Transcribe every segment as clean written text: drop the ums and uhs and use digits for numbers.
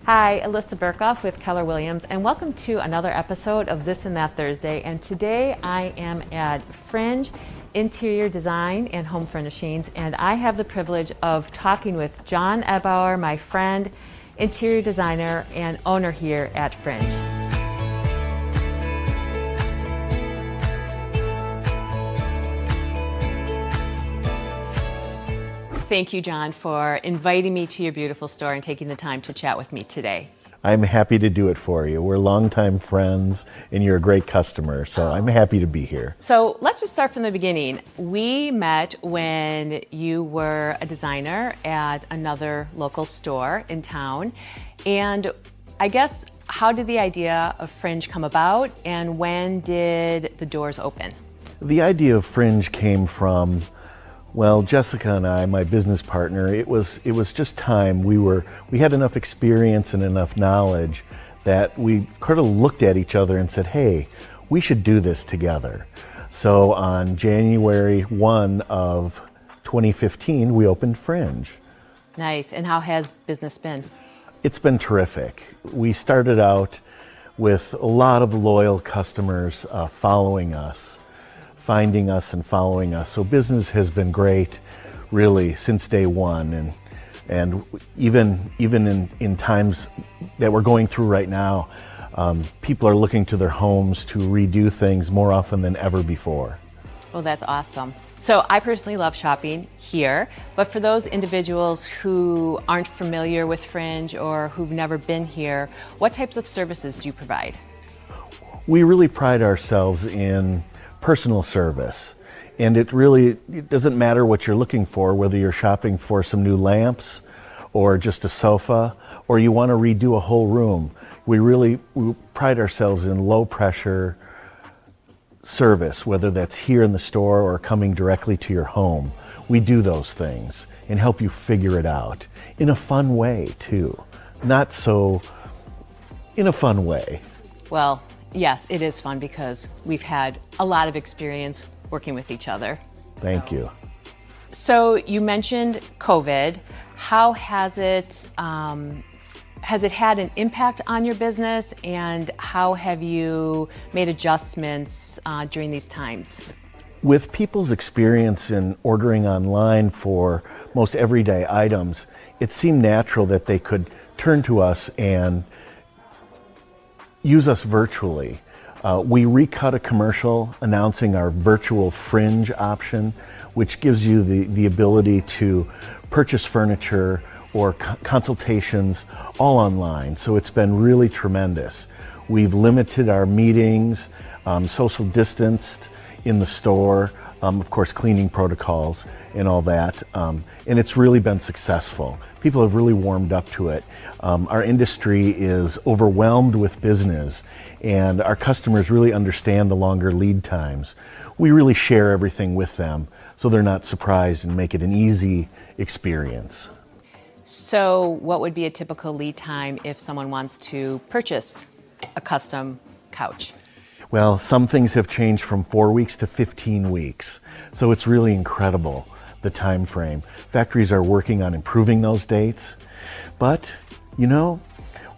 Hi, Alyssa Burkhoff with Keller Williams, and welcome to another episode of This and That Thursday. And today I am at Fringe Interior Design and Home Furnishings, and I have the privilege of talking with John Ebauer, my friend, interior designer and owner here at Fringe. Thank you, John, for inviting me to your beautiful store and taking the time to chat with me today. I'm happy to do it for you. We're longtime friends and you're a great customer, so I'm happy to be here. So let's just start from the beginning. We met when you were a designer at another local store in town. And I guess, how did the idea of Fringe come about and when did the doors open? The idea of Fringe came from, well, Jessica and I, my business partner, it was just time. We had enough experience and enough knowledge that we kind of looked at each other and said, hey, we should do this together. So on January 1 of 2015, we opened Fringe. Nice. And how has business been? It's been terrific. We started out with a lot of loyal customers following us, finding us and following us. So business has been great, really, since day one. And even in times that we're going through right now, people are looking to their homes to redo things more often than ever before. Well, that's awesome. So I personally love shopping here, but for those individuals who aren't familiar with Fringe or who've never been here, what types of services do you provide? We really pride ourselves in personal service, and it doesn't matter what you're looking for, whether you're shopping for some new lamps or just a sofa or you want to redo a whole room. We pride ourselves in low pressure service, whether that's here in the store or coming directly to your home. We do those things and help you figure it out in a fun way too. In a fun way. Well, yes, it is fun because we've had a lot of experience working with each other. Thank you. So you mentioned COVID. How has it had an impact on your business, and how have you made adjustments during these times? With people's experience in ordering online for most everyday items, it seemed natural that they could turn to us and use us virtually. We recut a commercial announcing our virtual Fringe option, which gives you the ability to purchase furniture or consultations all online. So it's been really tremendous. We've limited our meetings, social distanced in the store, of course cleaning protocols and all that, and it's really been successful. People have really warmed up to it. Our industry is overwhelmed with business, and our customers really understand the longer lead times. We really share everything with them so they're not surprised and make it an easy experience. So what would be a typical lead time if someone wants to purchase a custom couch? Well, some things have changed from 4 weeks to 15 weeks. So it's really incredible, the time frame. Factories are working on improving those dates. But,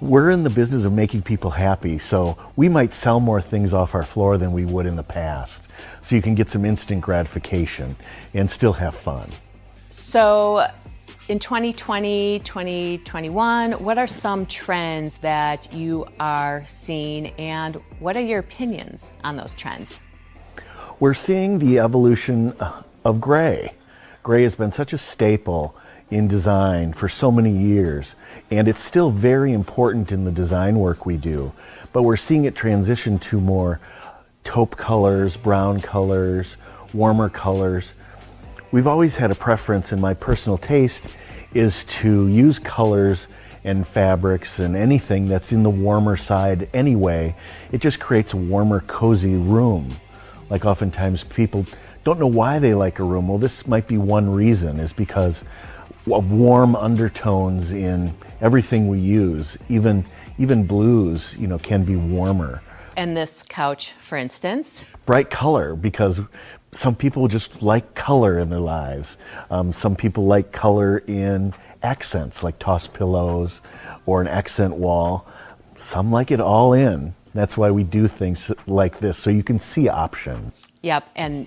we're in the business of making people happy, so we might sell more things off our floor than we would in the past. So you can get some instant gratification and still have fun. So in 2020, 2021, what are some trends that you are seeing, and what are your opinions on those trends? We're seeing the evolution of gray. Gray has been such a staple in design for so many years, and it's still very important in the design work we do, but we're seeing it transition to more taupe colors, brown colors, warmer colors. We've always had a preference, in my personal taste, is to use colors and fabrics and anything that's in the warmer side anyway. It just creates a warmer, cozy room. Like oftentimes people don't know why they like a room. Well, this might be one reason, is because of warm undertones in everything we use. Even blues, can be warmer. And this couch, for instance? Bright color, because some people just like color in their lives. Some people like color in accents like tossed pillows or an accent wall. Some like it all in. That's why we do things like this, so you can see options. Yep, and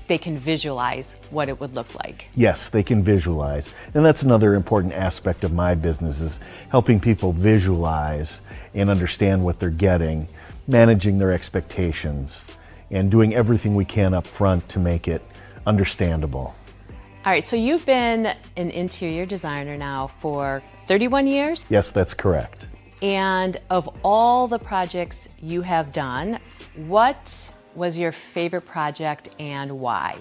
they can visualize what it would look like. Yes, they can visualize. And that's another important aspect of my business, is helping people visualize and understand what they're getting, managing their expectations, and doing everything we can up front to make it understandable. All right, so you've been an interior designer now for 31 years? Yes, that's correct. And of all the projects you have done, what was your favorite project and why?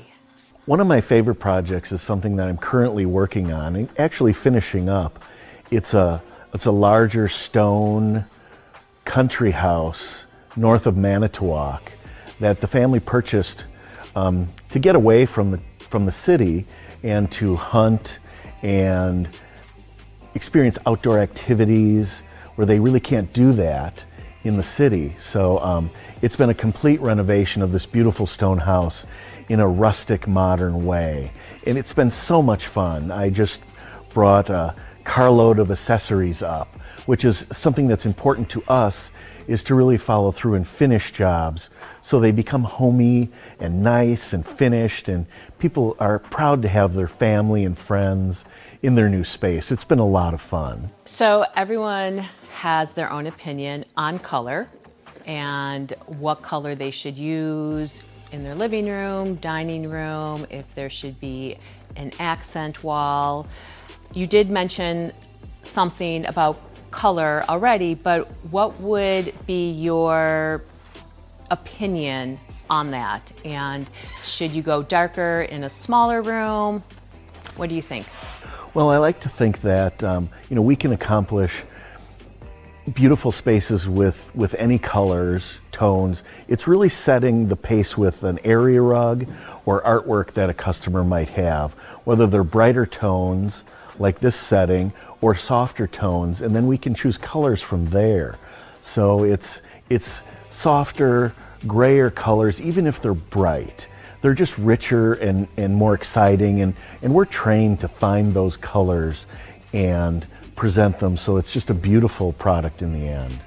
One of my favorite projects is something that I'm currently working on and actually finishing up. It's a larger stone country house north of Manitowoc that the family purchased to get away from the city and to hunt and experience outdoor activities where they really can't do that in the city. So it's been a complete renovation of this beautiful stone house in a rustic, modern way. And it's been so much fun. I just brought a carload of accessories up, which is something that's important to us, is to really follow through and finish jobs so they become homey and nice and finished, and people are proud to have their family and friends in their new space. It's been a lot of fun. So everyone has their own opinion on color and what color they should use in their living room, dining room, if there should be an accent wall. You did mention something about color already, but what would be your opinion on that? And should you go darker in a smaller room? What do you think? Well, I like to think that we can accomplish beautiful spaces with any colors, tones. It's really setting the pace with an area rug or artwork that a customer might have, whether they're brighter tones like this setting or softer tones, and then we can choose colors from there. So it's softer, grayer colors, even if they're bright. They're just richer and more exciting, and we're trained to find those colors and present them, so it's just a beautiful product in the end.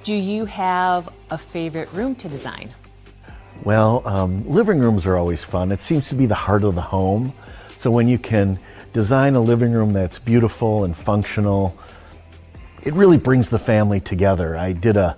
Do you have a favorite room to design? Well, living rooms are always fun. It seems to be the heart of the home. So when you can design a living room that's beautiful and functional, it really brings the family together. I did a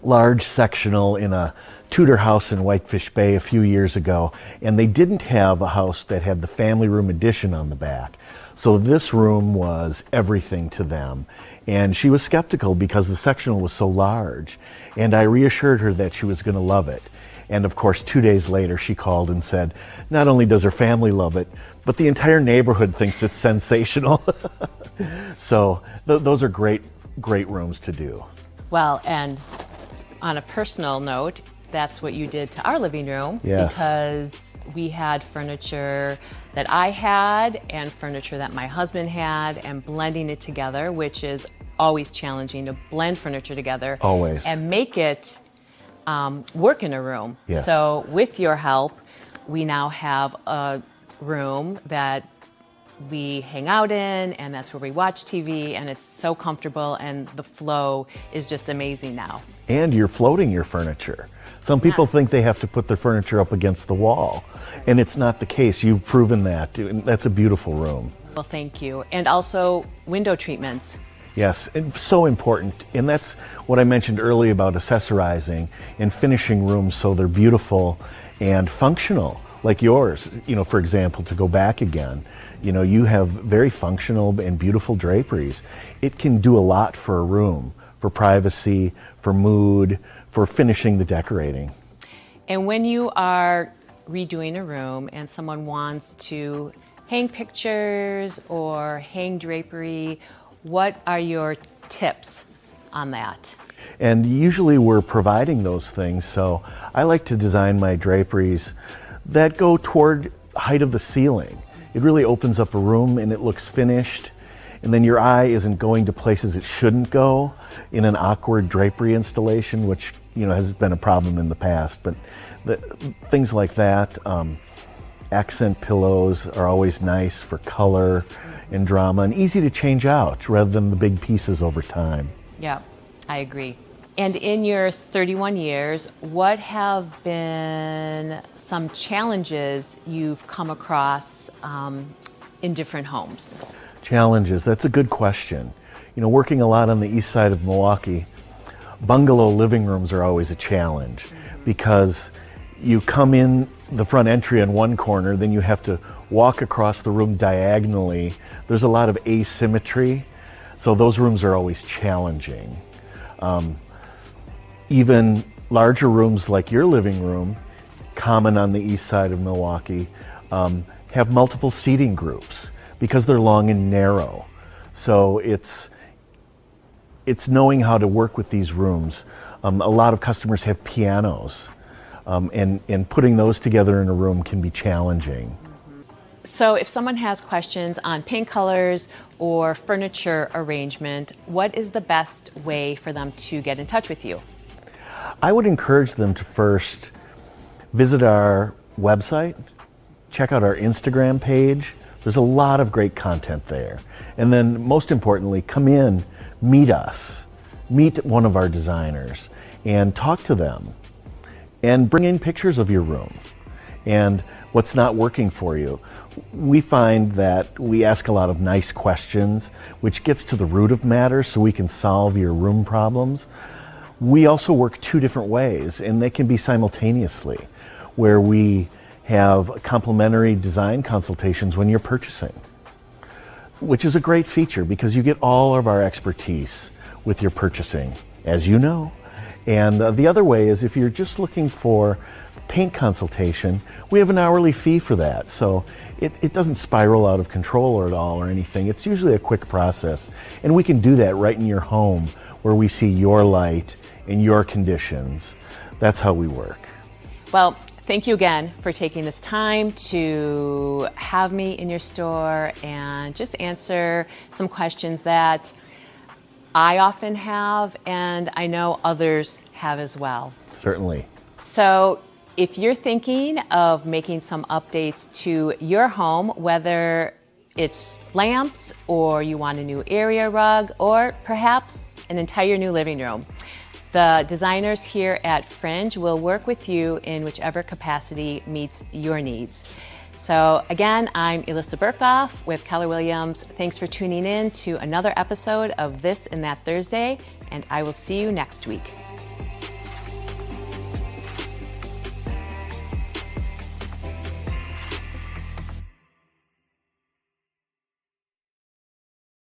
large sectional in a Tudor house in Whitefish Bay a few years ago, and they didn't have a house that had the family room addition on the back. So this room was everything to them. And she was skeptical because the sectional was so large. And I reassured her that she was going to love it. And of course, 2 days later, she called and said, not only does her family love it, but the entire neighborhood thinks it's sensational. So those are great rooms to do. Well, and on a personal note, that's what you did to our living room. Yes. Because we had furniture that I had and furniture that my husband had, and blending it together, which is always challenging to blend furniture together. Always. And make it work in a room. Yes. So with your help, we now have a room that we hang out in, and that's where we watch TV, and it's so comfortable, and the flow is just amazing now. And you're floating your furniture. Some people Yes. think they have to put their furniture up against the wall, and it's not the case. You've proven that. And that's a beautiful room. Well, thank you. And also window treatments. Yes, and so important. And that's what I mentioned earlier about accessorizing and finishing rooms so they're beautiful and functional, like yours. For example, to go back again, you have very functional and beautiful draperies. It can do a lot for a room, for privacy, for mood, for finishing the decorating. And when you are redoing a room and someone wants to hang pictures or hang drapery, what are your tips on that? And usually we're providing those things, so I like to design my draperies that go toward height of the ceiling. It really opens up a room and it looks finished, and then your eye isn't going to places it shouldn't go in an awkward drapery installation, which has been a problem in the past. But things like that, accent pillows are always nice for color and drama, and easy to change out rather than the big pieces over time. Yeah, I agree. And in your 31 years, what have been some challenges you've come across in different homes? Challenges, that's a good question. You know, working a lot on the east side of Milwaukee, bungalow living rooms are always a challenge because you come in the front entry in one corner, then you have to walk across the room diagonally. There's a lot of asymmetry, so those rooms are always challenging. Even larger rooms like your living room, common on the east side of Milwaukee, have multiple seating groups because they're long and narrow. So it's knowing how to work with these rooms. A lot of customers have pianos, and putting those together in a room can be challenging. So if someone has questions on paint colors or furniture arrangement, what is the best way for them to get in touch with you? I would encourage them to first visit our website, check out our Instagram page. There's a lot of great content there. And then most importantly, come in, meet us, meet one of our designers and talk to them and bring in pictures of your room and what's not working for you. We find that we ask a lot of nice questions, which gets to the root of matters so we can solve your room problems. We also work two different ways, and they can be simultaneously, where we have complimentary design consultations when you're purchasing, which is a great feature because you get all of our expertise with your purchasing, as you know. And the other way is if you're just looking for paint consultation, we have an hourly fee for that. So it doesn't spiral out of control or at all or anything. It's usually a quick process. And we can do that right in your home where we see your light and your conditions. That's how we work. Well, thank you again for taking this time to have me in your store and just answer some questions that I often have and I know others have as well. Certainly. So if you're thinking of making some updates to your home, whether it's lamps or you want a new area rug or perhaps an entire new living room, the designers here at Fringe will work with you in whichever capacity meets your needs. So again, I'm Elissa Berkoff with Keller Williams. Thanks for tuning in to another episode of This and That Thursday, and I will see you next week.